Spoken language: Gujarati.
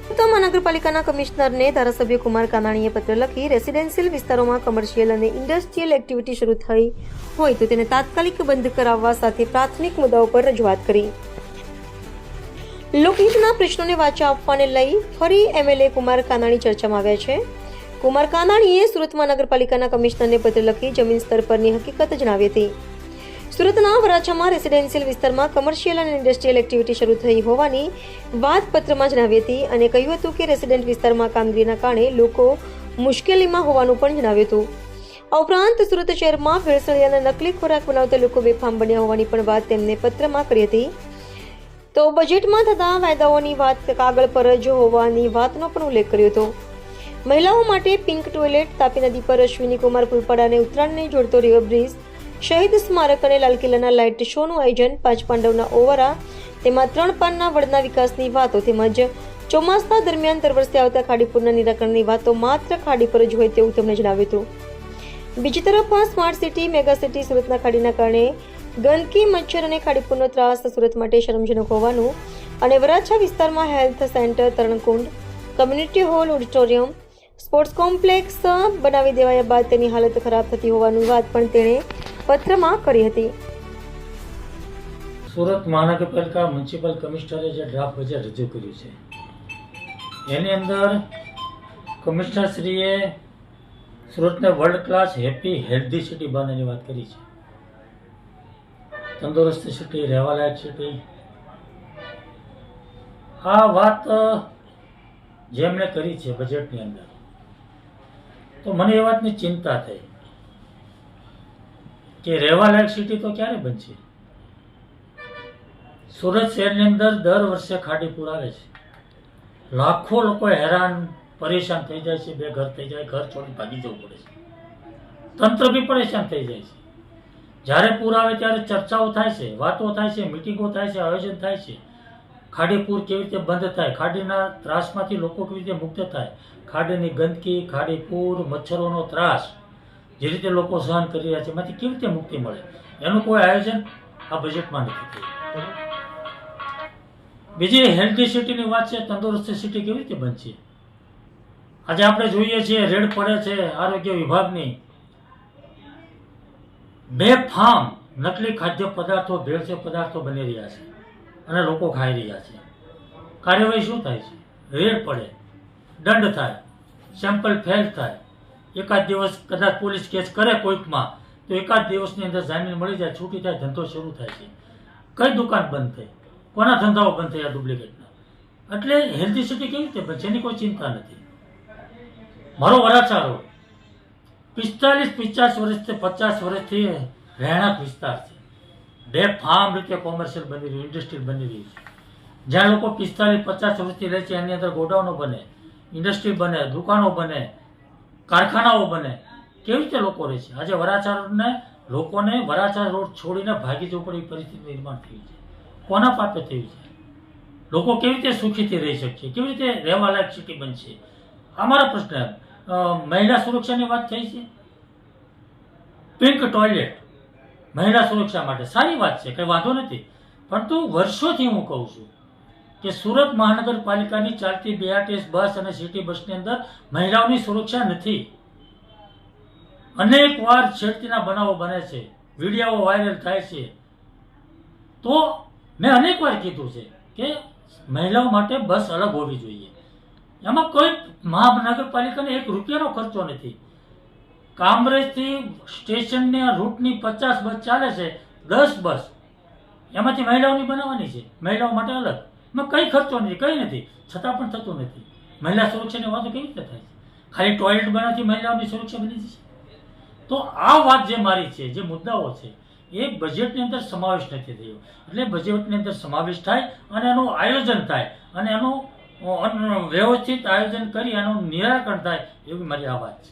મહાનગરપાલિકાના કમિશનરને ધારાસભ્ય કુમાર કાનાણીએ પત્ર લખી રેસિડેન્શિયલ વિસ્તારોમાં કમર્શિયલ અને ઇન્ડસ્ટ્રીયલ એક્ટિવિટી શરૂ થઈ હોય તો તેને તાત્કાલિક બંધ કરાવવા સાથે પ્રાથમિક મુદ્દાઓ પર રજૂઆત કરી. લોકહિતના પ્રશ્નોને વાચા આપવાને લઈ ફરી એમએલએ કુમાર કાનાણી ચર્ચામાં આવ્યા છે. કુમાર કાનાણીએ સુરત મહાનગરપાલિકાના કમિશનરને પત્ર લખી જમીન સ્તર પરની હકીકત જણાવી હતી. સુરતના વરાછામાં રેસિડેન્શિયલ વિસ્તારમાં કમર્શિયલ અને ઇન્ડસ્ટ્રીયલ એક્ટિવિટી શરૂ થઈ હોવાની વાત પત્રમાં જણાવી હતી અને કહ્યું હતું કે રેસિડેન્ટ વિસ્તારમાં કામગીરીના કારણે લોકો મુશ્કેલીમાં હોવાનું પણ જણાવ્યું હતું. આ ઉપરાંત સુરત શહેરમાં ભેળસેળી અને નકલી ખોરાક બનાવતા લોકો બેફામ બન્યા હોવાની પણ વાત તેમને પત્રમાં કરી હતી. તો બજેટમાં થતા વાયદાઓની વાત કાગળ પર જ હોવાની વાતનો પણ ઉલ્લેખ કર્યો હતો. મહિલાઓ માટે પિંક ટોયલેટ, તાપી નદી પર અશ્વિની કુમાર પુલપાડા અને ઉત્તરાયણને જોડતો રિવર બ્રિજ, શહીદ સ્મારક અને લાલ કિલ્લાના લાઇટ શોનું આયોજન, 5 પાંડવના ઓવરા, તેમાં 3 પાનના વડના વિકાસની વાતો તેમજ ચોમાસા દરમિયાન દર વર્ષે આવતા ખાડીપુરના નિરાકરણની વાતો માત્ર ખાડી પર જ હોય તેવું તેમણે જણાવ્યું હતું. બીજી તરફ સ્માર્ટ સિટી, મેગા સિટી સુરતના ખાડીના કારણે ગંદકી, મચ્છર અને ખાડીપુરનો ત્રાસ સુરત માટે શરમજનક હોવાનું અને વરાછા વિસ્તારમાં હેલ્થ સેન્ટર, તરણકુંડ, community hall, auditorium, sports complex બનાવી દેવાયા બાદ તેની હાલત ખરાબ થતી હોવાની વાત પણ તેણે પત્રમાં કરી હતી. સુરત મહાનગરપાલિકા મ્યુનિસિપલ કમિશનરે જે ડ્રાફ્ટ બજેટ રજૂ કર્યું છે એની અંદર કમિશનરશ્રીએ સુરતને world class happy healthy city બનાવવાની વાત કરી છે. તંદુરસ્ત સિટી, રહેવાલાયક સિટી. આ વાત જેમણે કરી છે બજેટની અંદર, તો મને એ વાતની ચિંતા થઈ કે રહેવાલાયક સિટી તો ક્યારે બનશે. સુરત શહેરની અંદર દર વર્ષે ખાડીપુર આવે છે, લાખો લોકો હેરાન પરેશાન થઈ જાય છે, બેઘર થઈ જાય, ઘર છોડી ભાગી જવું પડે છે, તંત્ર બી પરેશાન થઈ જાય છે. જ્યારે પૂર આવે ત્યારે ચર્ચાઓ થાય છે, વાતો થાય છે, મિટિંગો થાય છે, આયોજન થાય છે. ખાડીપુર કેવી રીતે બંધ થાય, ખાડીના ત્રાસમાંથી લોકો કેવી રીતે મુક્ત થાય, ખાડીની ગંદકી, ખાડીપુર, મચ્છરોનો ત્રાસ જે રીતે લોકો સહન કરી રહ્યા છે એમાંથી કેવી રીતે મુક્તિ મળે, એનું કોઈ આયોજન આ બજેટમાં નથી થયું. બીજી હેલ્ધી સિટીની વાત છે, તંદુરસ્ત સિટી કેવી રીતે બનશે. આજે આપણે જોઈએ છીએ રેડ પડે છે આરોગ્ય વિભાગની, બેફામ નકલી ખાદ્ય પદાર્થો, ભેળસેળ પદાર્થો બની રહ્યા છે અને લોકો ખાઈ રહ્યા છે. કાર્યવાહી શું થાય છે? રેડ પડે, દંડ થાય, સેમ્પલ ફેલ થાય, એકાદ દિવસ કદાચ પોલીસ કેસ કરે કોઈકમાં તો એકાદ દિવસની અંદર જામીન મળી જાય, છૂટી થાય, ધંધો શરૂ થાય છે. કઈ દુકાન બંધ થઈ, કોના ધંધાઓ બંધ થયા ડુપ્લિકેટના. એટલે હેલ્ધી સિટી કેવી રીતે બનશે એની કોઈ ચિંતા નથી. મારો વરાછા રોડ 45-50 વર્ષથી 50 વર્ષથી રહેણાંક વિસ્તાર છે. બેફામ રીતે કોમર્શિયલ બની રહ્યું, ઇન્ડસ્ટ્રીયલ બની રહ્યું છે. જ્યાં લોકો 45-50 વર્ષથી રહે છે એની અંદર ગોડાઉનો બને, ઇન્ડસ્ટ્રી બને, દુકાનો બને, કારખાનાઓ બને. કેવી રીતે લોકો રહે છે? આજે વરાછા રોડને લોકોને વરાછા રોડ છોડીને ભાગી જવું પડે એ પરિસ્થિતિ નિર્માણ થયું છે. કોના પાપે થયું છે? લોકો કેવી રીતે સુખીથી રહી શકશે, કેવી રીતે રહેવાલાયક સિટી બનશે? અમારા પ્રશ્ન. મહિલા સુરક્ષાની વાત થઈ છે, પિંક ટોયલેટ મહિલા સુરક્ષા માટે સારી વાત છે, કંઈ વાંધો નથી. પરંતુ વર્ષોથી હું કહું છું કે સુરત મહાનગરપાલિકાની ચાલતી BRTS બસ અને સિટી બસની અંદર મહિલાઓની સુરક્ષા નથી. અનેક વાર છેડતીના બનાવો બને છે, વિડીયો વાયરલ થાય છે. તો મેં અનેક વાર કીધું છે કે મહિલાઓ માટે બસ અલગ હોવી જોઈએ. એમાં કોઈ મહાનગરપાલિકાને 1 રૂપિયાનો ખર્ચો નથી. કામરેજથી સ્ટેશનની રૂટની 50 બસ ચાલે છે, 10 બસ એમાંથી મહિલાઓની બનાવવાની છે, મહિલાઓ માટે અલગ. એમાં કંઈ ખર્ચો નથી, કંઈ નથી, છતાં પણ થતું નથી. મહિલા સુરક્ષાની વાતો કેવી રીતે થાય છે? ખાલી ટોયલેટ બનાવવાથી મહિલાઓની સુરક્ષા બની જશે? તો આ વાત જે મારી છે, જે મુદ્દાઓ છે એ બજેટની અંદર સમાવેશ નથી થયો. એટલે બજેટની અંદર સમાવેશ થાય અને એનું આયોજન થાય અને એનું વ્યવસ્થિત આયોજન કરી એનું નિરાકરણ થાય એવી મારી આ વાત છે.